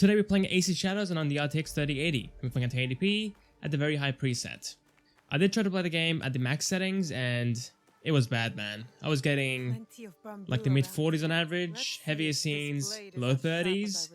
Today we're playing AC Shadows and on the RTX 3080. We're playing at 1080p at the very high preset. I did try to play the game at the max settings and it was bad, man. I was getting like the mid 40s on average, heavier scenes, low 30s.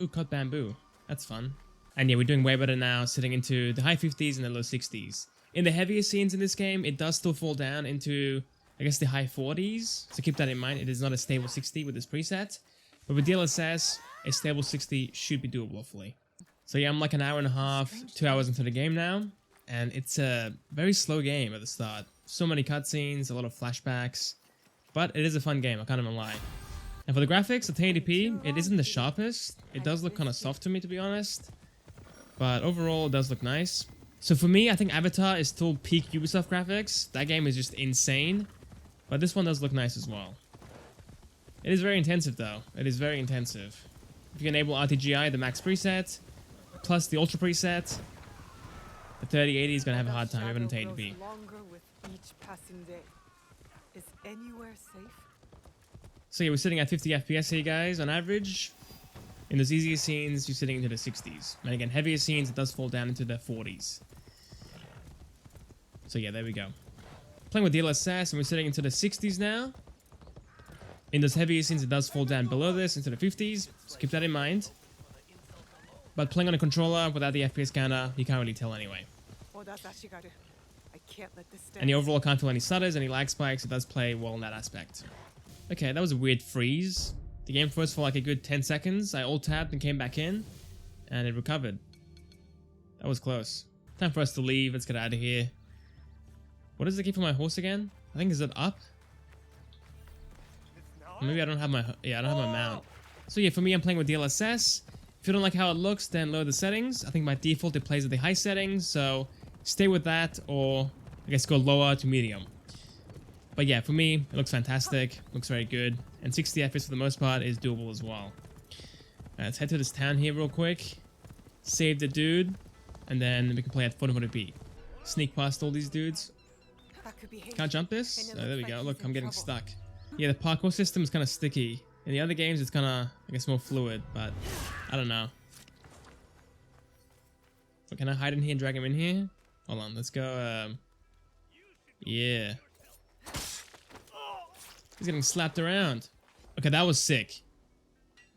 Ooh, cut bamboo. That's fun. And yeah, we're doing way better now, sitting into the high 50s and the low 60s. In the heavier scenes in this game, it does still fall down into, I guess, the high 40s. So keep that in mind. It is not a stable 60 with this preset. But with DLSS, a stable 60 should be doable, hopefully. So yeah, I'm like an hour and a half, 2 hours into the game now. And it's a very slow game at the start. So many cutscenes, a lot of flashbacks. But it is a fun game, I can't even lie. And for the graphics, at 1080p, it isn't the sharpest. It does look kind of soft to me, to be honest. But overall, it does look nice. So for me, I think Avatar is still peak Ubisoft graphics. That game is just insane. But this one does look nice as well. It is very intensive though. It is very intensive. If you enable RTGI, the max preset, plus the ultra preset, the 3080 is going to have a hard time even in 1080p. So yeah, we're sitting at 50 FPS here, guys, on average. In those easier scenes, you're sitting into the 60s. And again, heavier scenes, it does fall down into the 40s. So yeah, there we go. Playing with DLSS, and we're sitting into the 60s now. In those heavier scenes, it does fall down below this into the 50s, so keep that in mind. But playing on a controller without the FPS counter, you can't really tell anyway. And the overall can't feel any stutters, any lag spikes. It does play well in that aspect. Okay, that was a weird freeze. The game froze for like a good 10 seconds. I alt-tabbed and came back in, and it recovered. That was close. Time for us to leave. Let's get out of here. What is the key for my horse again? I think, is it up? Maybe I don't have my, I don't have my mount. So yeah, for me, I'm playing with DLSS. If you don't like how it looks, then lower the settings. I think by default, it plays at the high settings, so stay with that, or I guess go lower to medium. But yeah, for me, it looks fantastic, looks very good, and 60 FPS for the most part is doable as well. Let's head to this town here real quick, save the dude, and then we can play at 440p. Sneak past all these dudes. Can't jump this? Oh, there we go. Look, I'm getting stuck. Yeah, the parkour system is kind of sticky. In the other games, it's kind of, I guess, more fluid, but I don't know. So can I hide in here and drag him in here? Hold on, let's go. Yeah. He's getting slapped around. Okay, that was sick.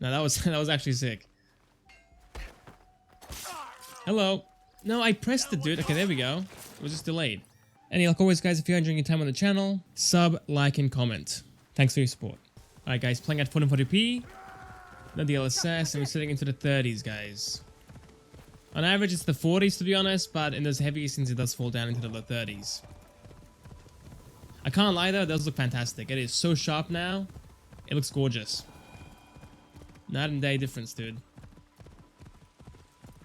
No, that was actually sick. Hello. No, I pressed the dude. Okay, there we go. It was just delayed. And like always, guys, if you're enjoying your time on the channel, sub, like, and comment. Thanks for your support. Alright, guys, playing at 440p. No DLSS, and we're sitting into the 30s, guys. On average, it's the 40s, to be honest, but in those heavier scenes, it does fall down into the low 30s. I can't lie, though, it does look fantastic. It is so sharp now. It looks gorgeous. Night and day difference, dude.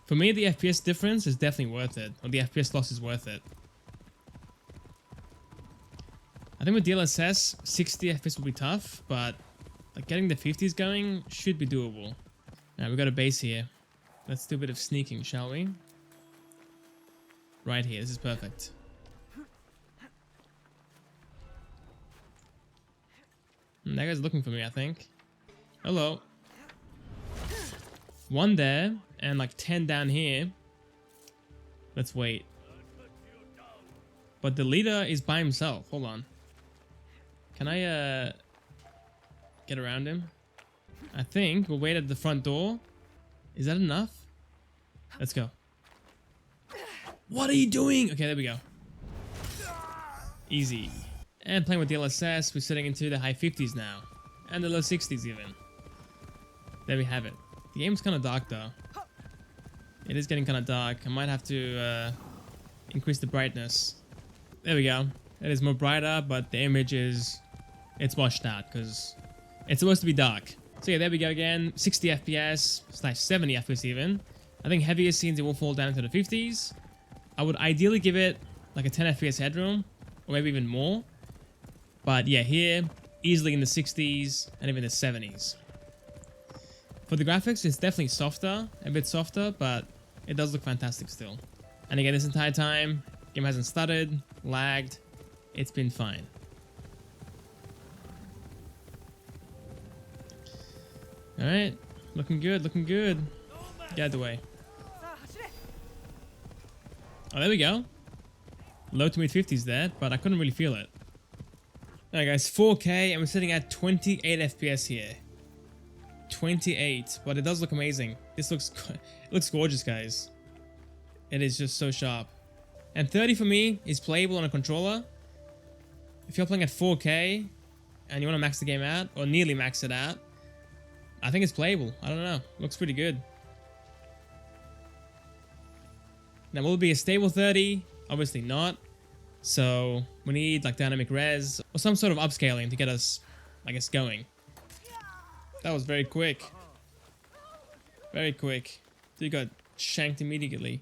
For me, the FPS difference is definitely worth it. Or the FPS loss is worth it. I think with DLSS, 60 FPS will be tough, but like getting the 50s going should be doable. Now we've got a base here. Let's do a bit of sneaking, shall we? Right here, this is perfect. That guy's looking for me, I think. Hello. One there, and like 10 down here. Let's wait. But the leader is by himself. Hold on. Can I get around him? I think we'll wait at the front door. Is that enough? Let's go. What are you doing? Okay, there we go. Easy. And playing with DLSS, we're sitting into the high 50s now. And the low 60s even. There we have it. The game's kind of dark though. It is getting kind of dark. I might have to increase the brightness. There we go. It is more brighter, but the image is... it's washed out because it's supposed to be dark. So yeah, there we go again. 60 FPS / 70 FPS even. I think heavier scenes, it will fall down to the 50s. I would ideally give it like a 10 FPS headroom, or maybe even more. But yeah, here, easily in the 60s and even the 70s. For the graphics, it's definitely softer, a bit softer, but it does look fantastic still. And again, this entire time, game hasn't stuttered, lagged. It's been fine. Alright, Looking good, looking good. Get out of the way. Oh, there we go. Low to mid 50s there, but I couldn't really feel it. Alright guys, 4K, and we're sitting at 28 FPS here. 28, but it does look amazing. This looks, it looks gorgeous, guys. It is just so sharp. And 30 for me is playable on a controller. If you're playing at 4K and you want to max the game out, or nearly max it out, I think it's playable. I don't know. Looks pretty good. Now, will it be a stable 30? Obviously not. So we need like dynamic res or some sort of upscaling to get us, I guess, going. That was very quick. Very quick. Dude got shanked immediately.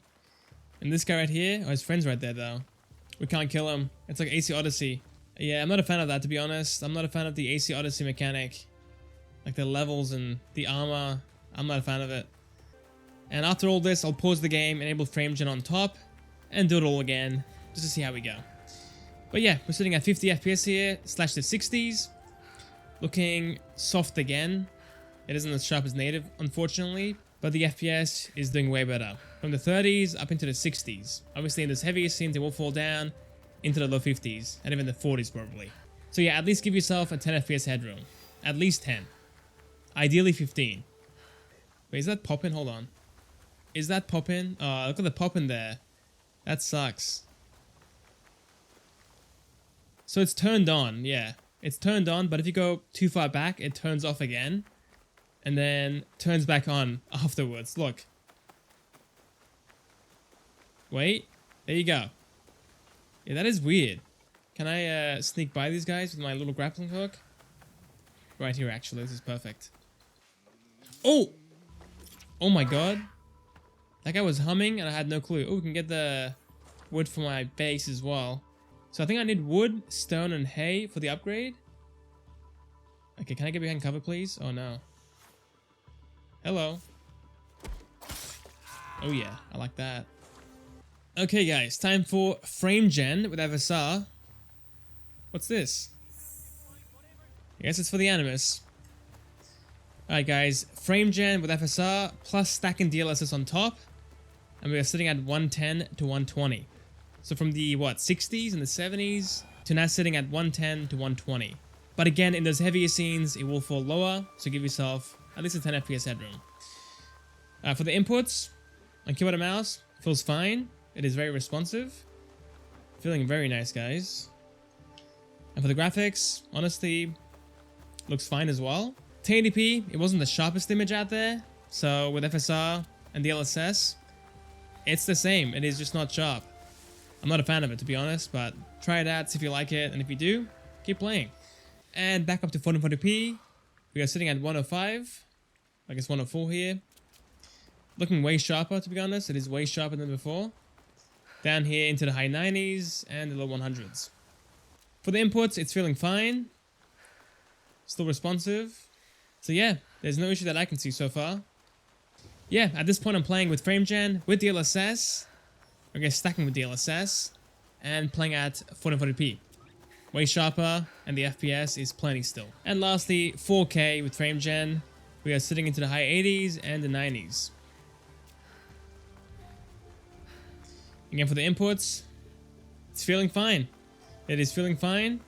And this guy right here, oh, his friend's right there though. We can't kill him. It's like AC Odyssey. Yeah, I'm not a fan of that, to be honest. I'm not a fan of the AC Odyssey mechanic. Like the levels and the armor. I'm not a fan of it. And after all this, I'll pause the game, enable frame gen on top, and do it all again, just to see how we go. But yeah, we're sitting at 50 FPS here, slash the 60s. Looking soft again. It isn't as sharp as native, unfortunately, but the FPS is doing way better. From the 30s up into the 60s. Obviously in this heavier scenes, it will fall down into the low 50s, and even the 40s probably. So yeah, at least give yourself a 10 FPS headroom. At least 10. Ideally 15. Wait, is that popping? Hold on. Is that popping? Oh, look at the popping there. That sucks. So it's turned on, yeah. It's turned on, but if you go too far back, it turns off again. And then turns back on afterwards. Look. Wait. There you go. Yeah, that is weird. Can I sneak by these guys with my little grappling hook? Right here, actually. This is perfect. Oh! Oh my god. That guy was humming and I had no clue. Oh, we can get the wood for my base as well. So I think I need wood, stone, and hay for the upgrade. Okay, can I get behind cover, please? Oh, no. Hello. Oh, yeah. I like that. Okay, guys. Time for frame gen with FSR. What's this? I guess it's for the Animus. Alright, guys. Frame gen with FSR plus stacking DLSS on top. And we are sitting at 110 to 120. So from the, what, 60s and the 70s to now sitting at 110 to 120. But again, in those heavier scenes, it will fall lower. So give yourself at least a 10 FPS headroom. For the inputs, on keyboard and mouse, feels fine. It is very responsive. Feeling very nice, guys. And for the graphics, honestly, looks fine as well. 1080p, it wasn't the sharpest image out there. So with FSR and DLSS, it's the same. It is just not sharp. I'm not a fan of it, to be honest, but try it out, see if you like it, and if you do, keep playing. And back up to 1440p, we are sitting at 105, I guess 104 here. Looking way sharper, to be honest. It is way sharper than before. Down here into the high 90s and the low 100s. For the inputs, it's feeling fine. Still responsive. So yeah, there's no issue that I can see so far. Yeah, at this point I'm playing with FrameGen, with DLSS, I guess stacking with DLSS, and playing at 1440p. Way sharper, and the FPS is plenty still. And lastly, 4K with FrameGen. We are sitting into the high 80s and the 90s. Again, for the inputs, it's feeling fine. It is feeling fine.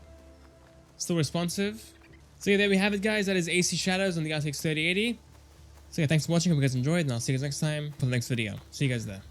Still responsive. So yeah, there we have it, guys. That is AC Shadows on the RTX 3080. So yeah, thanks for watching. Hope you guys enjoyed, and I'll see you guys next time for the next video. See you guys there.